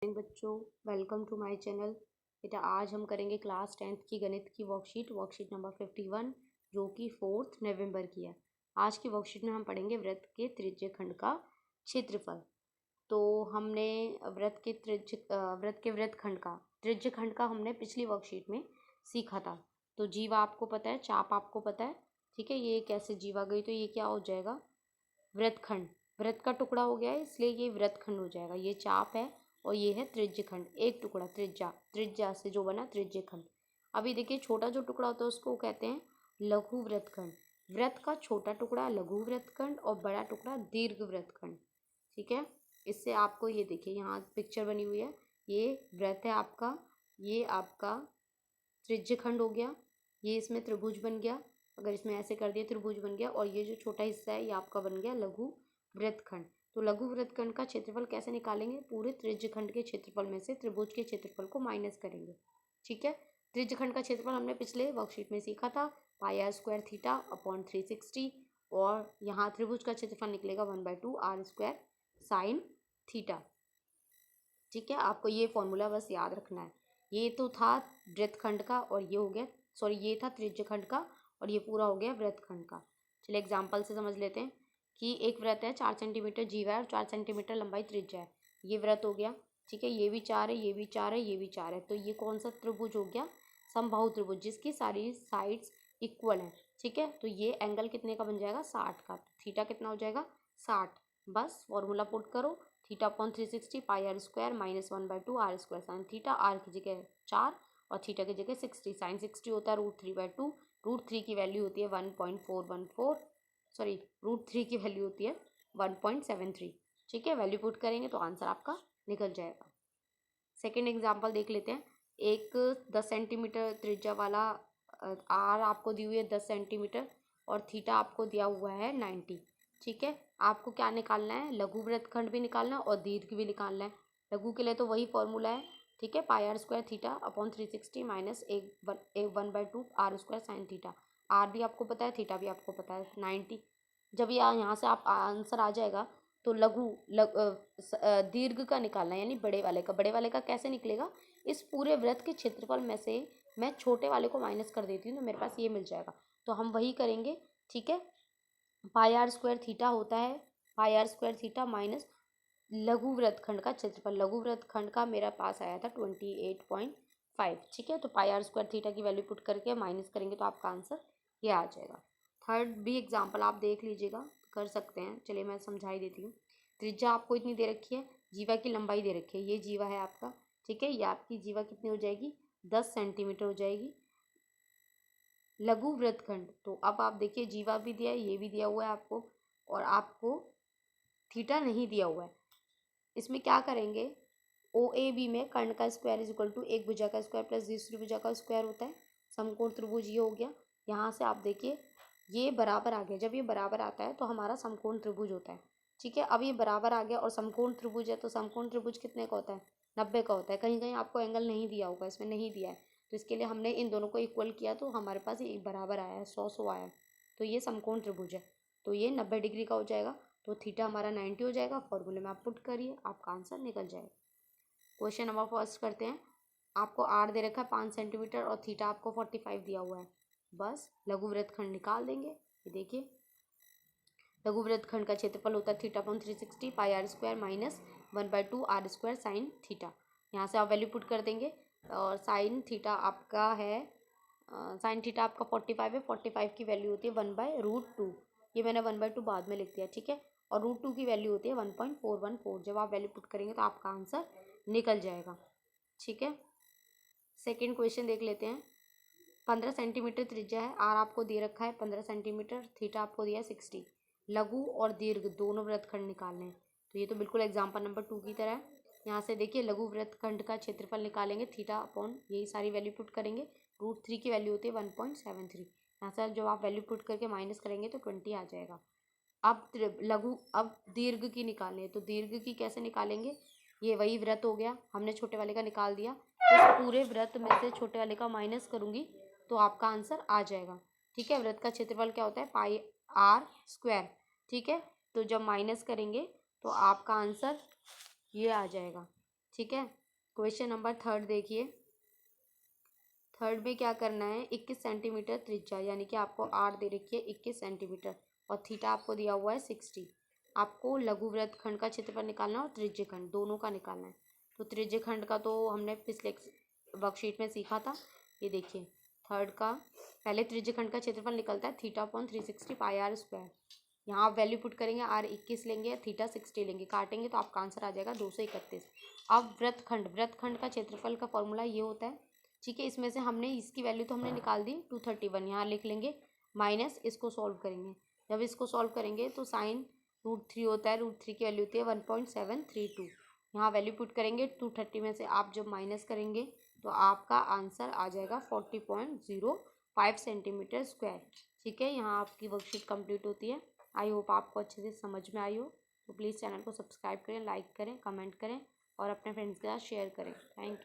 बच्चों, welcome to my channel. बेटा आज हम करेंगे क्लास 10th की गणित की वर्कशीट नंबर 51 जो कि 4 नवंबर की है। आज की वर्कशीट में हम पढ़ेंगे वृत्त के त्रिज्यखंड का क्षेत्रफल। तो हमने वृत्त के वृत्तखंड का त्रिज्यखंड का हमने पिछली वर्कशीट में सीखा था। तो जीवा आपको पता है, चाप आपको पता है, ठीक है। ये कैसे जीवा गई तो ये क्या हो जाएगा, वृत्तखंड। वृत्त का टुकड़ा हो गया है इसलिए ये वृत्तखंड हो जाएगा। ये चाप है और ये है त्रिज्यखंड, एक टुकड़ा त्रिज्या, त्रिज्या से जो बना त्रिज्यखंड। अभी देखिए छोटा जो टुकड़ा होता है उसको कहते हैं लघु वृत्तखंड। वृत्त का छोटा टुकड़ा लघु वृत्तखंड और बड़ा टुकड़ा दीर्घ वृत्तखंड, ठीक है। इससे आपको ये देखिए यहाँ पिक्चर बनी हुई है, ये वृत्त है आपका, ये आपका त्रिज्यखंड हो गया, ये इसमें त्रिभुज बन गया। अगर इसमें ऐसे कर दिया त्रिभुज बन गया, और ये जो छोटा हिस्सा है ये आपका बन गया लघु वृत्तखंड। तो लघु वृत्तखंड का क्षेत्रफल कैसे निकालेंगे, पूरे त्रिज्यखंड के क्षेत्रफल में से त्रिभुज के क्षेत्रफल को माइनस करेंगे, ठीक है। त्रिज्यखंड का क्षेत्रफल हमने पिछले वर्कशीट में सीखा था, पाई आर स्क्वायर थीटा अपॉन 360, और यहाँ त्रिभुज का क्षेत्रफल निकलेगा 1/2 आर स्क्वायर साइन थीटा, ठीक है। आपको ये फॉर्मूला बस याद रखना है। ये तो था वृत्तखंड का, और ये हो गया, सॉरी ये था त्रिज्यखंड का और ये पूरा हो गया वृत्तखंड का। चलिए एग्जांपल से समझ लेते हैं कि एक वृत्त है, 4 सेंटीमीटर जीवा है और 4 सेंटीमीटर लंबाई त्रिज्या है। ये वृत्त हो गया, ठीक है। ये भी 4 है, ये भी 4 है, ये भी 4 है। तो ये कौन सा त्रिभुज हो गया, समबाहु त्रिभुज, जिसकी सारी साइड्स इक्वल है, ठीक है। तो ये एंगल कितने का बन जाएगा, 60 का। थीटा कितना हो जाएगा, 60। बस फॉर्मूला पुट करो, theta upon 360 pi R square minus 1/2 R square sine theta. R की जगह 4 और थीटा की जगह 60। साइन 60 होता है √3/2। √3 की वैल्यू होती है 1.414, सॉरी √3 की वैल्यू होती है 1.73, ठीक है। वैल्यू पुट करेंगे तो आंसर आपका निकल जाएगा। सेकेंड एग्जाम्पल देख लेते हैं। एक 10 सेंटीमीटर त्रिज्या वाला आर आपको दी हुई है 10 सेंटीमीटर और थीटा आपको दिया हुआ है 90, ठीक है। आपको क्या निकालना है, लघु वृत्तखंड भी निकालना है और दीर्घ भी निकालना है। लघु के लिए तो वही फॉर्मूला है, ठीक है, pi R square theta upon 360 minus 1/2 R square sine theta. R भी आपको पता है, थीटा भी आपको पता है 90। जब ये यहाँ से आप आंसर आ जाएगा तो दीर्घ का निकालना है, यानी बड़े वाले का। बड़े वाले का कैसे निकलेगा, इस पूरे वृत्त के क्षेत्रफल में से मैं छोटे वाले को माइनस कर देती हूँ तो मेरे पास ये मिल जाएगा। तो हम वही करेंगे, ठीक है। पाई आर स्क्वायर थीटा होता है, pi R square theta minus लघु वृत्तखंड का क्षेत्रफल। लघु वृत्तखंड का मेरा पास आया था 28.5, ठीक है। तो पाई आर स्क्वायर थीटा की वैल्यू पुट करके माइनस करेंगे तो आपका आंसर ये आ जाएगा। थर्ड भी एग्जाम्पल आप देख लीजिएगा, कर सकते हैं। चलिए मैं समझा ही देती हूँ। त्रिज्या आपको इतनी दे रखी है, जीवा की लंबाई दे रखी है, ये जीवा है आपका, ठीक है। ये आपकी जीवा कितनी हो जाएगी, 10 सेंटीमीटर हो जाएगी। लघु वृत्तखंड, तो अब आप देखिए जीवा भी दिया है, ये भी दिया हुआ है आपको, और आपको थीटा नहीं दिया हुआ है। इसमें क्या करेंगे, ओ ए बी में कर्ण का स्क्वायर इज इक्वल टू एक भुजा का स्क्वायर प्लस दूसरी भुजा का स्क्वायर होता है। समकोण त्रिभुज ये हो गया। यहाँ से आप देखिए ये बराबर आ गया, जब ये बराबर आता है तो हमारा समकोण त्रिभुज होता है, ठीक है। अब ये बराबर आ गया और समकोण त्रिभुज है, तो समकोण त्रिभुज कितने का होता है, 90 का होता है। कहीं कहीं आपको एंगल नहीं दिया होगा, इसमें नहीं दिया है, तो इसके लिए हमने इन दोनों को इक्वल किया तो हमारे पास ये बराबर आया है, 100 आया है। तो ये समकोण त्रिभुज है, तो ये 90 डिग्री का हो जाएगा। तो थीटा हमारा 90 हो जाएगा। फॉर्मूले में आप पुट करिए, आपका आंसर निकल जाएगा। क्वेश्चन नंबर फर्स्ट करते हैं। आपको आर दे रखा है 5 सेंटीमीटर और थीटा आपको 45 दिया हुआ है। बस लघु वृत्तखंड निकाल देंगे। ये देखिए लघु वृत्तखंड का क्षेत्रफल होता है theta upon 360 pi R square minus 1/2 R square sine theta. यहाँ से आप वैल्यू पुट कर देंगे और साइन थीटा आपका है, साइन थीटा आपका 45 है। 45 की वैल्यू होती है 1/√2। ये मैंने 1/2 बाद में लिख दिया, ठीक है। और √2 की वैल्यू होती है 1.414। जब आप वैल्यू पुट करेंगे तो आपका आंसर निकल जाएगा, ठीक है। सेकेंड क्वेश्चन देख लेते हैं। 15 सेंटीमीटर त्रिज्या है, आर आपको दे रखा है 15 सेंटीमीटर, थीटा आपको दिया है 60। लघु और दीर्घ दोनों वृत्तखंड निकालने हैं। तो ये तो बिल्कुल एग्जाम्पल नंबर 2 की तरह है। यहाँ से देखिए लघु वृत्तखंड का क्षेत्रफल निकालेंगे, थीटा अपॉन यही सारी वैल्यू पुट करेंगे। √3 की वैल्यू होती है 1.73। यहाँ से जब आप वैल्यू पुट करके माइनस करेंगे तो 20 आ जाएगा। अब दीर्घ की निकालनी है, तो दीर्घ की कैसे निकालेंगे, ये वही वृत्त हो गया, हमने छोटे वाले का निकाल दिया। इस पूरे वृत्त में से छोटे वाले का माइनस करूँगी तो आपका आंसर आ जाएगा, ठीक है। वृत्त का क्षेत्रफल क्या होता है, पाई आर स्क्वायर, ठीक है। तो जब माइनस करेंगे तो आपका आंसर ये आ जाएगा, ठीक है। क्वेश्चन नंबर थर्ड देखिए। थर्ड में क्या करना है, 21 सेंटीमीटर त्रिज्या, यानी कि आपको आर दे रखी है 21 सेंटीमीटर और थीटा आपको दिया हुआ है 60। आपको लघु वृत्त खंड का क्षेत्रफल निकालना है और त्रिज्य खंड दोनों का निकालना है। तो त्रिज्य खंड का तो हमने पिछले वर्कशीट में सीखा था। ये देखिए थर्ड का, पहले त्रिज्य खंड का क्षेत्रफल निकलता है theta upon 360 pi R square. यहाँ आप वैल्यू पुट करेंगे, आर 21 लेंगे, थीटा 60 लेंगे, काटेंगे तो आपका आंसर आ जाएगा 231। अब वृत्तखंड का क्षेत्रफल का फॉर्मूला ये होता है, ठीक है। इसमें से हमने इसकी वैल्यू तो हमने निकाल दी 231, यहाँ लिख लेंगे माइनस, इसको सॉल्व करेंगे। जब इसको सॉल्व करेंगे तो साइन √3 होता है, √3 की वैल्यू होती है 1.732। यहाँ वैल्यू पुट करेंगे, 230 में से आप जब माइनस करेंगे तो आपका आंसर आ जाएगा 40.05 सेंटीमीटर स्क्वायर। ठीक है, यहाँ आपकी वर्कशीट कंप्लीट होती है। आई होप आपको अच्छे से समझ में आई हो। तो प्लीज़ चैनल को सब्सक्राइब करें, लाइक करें, कमेंट करें और अपने फ्रेंड्स के साथ शेयर करें। Thank you.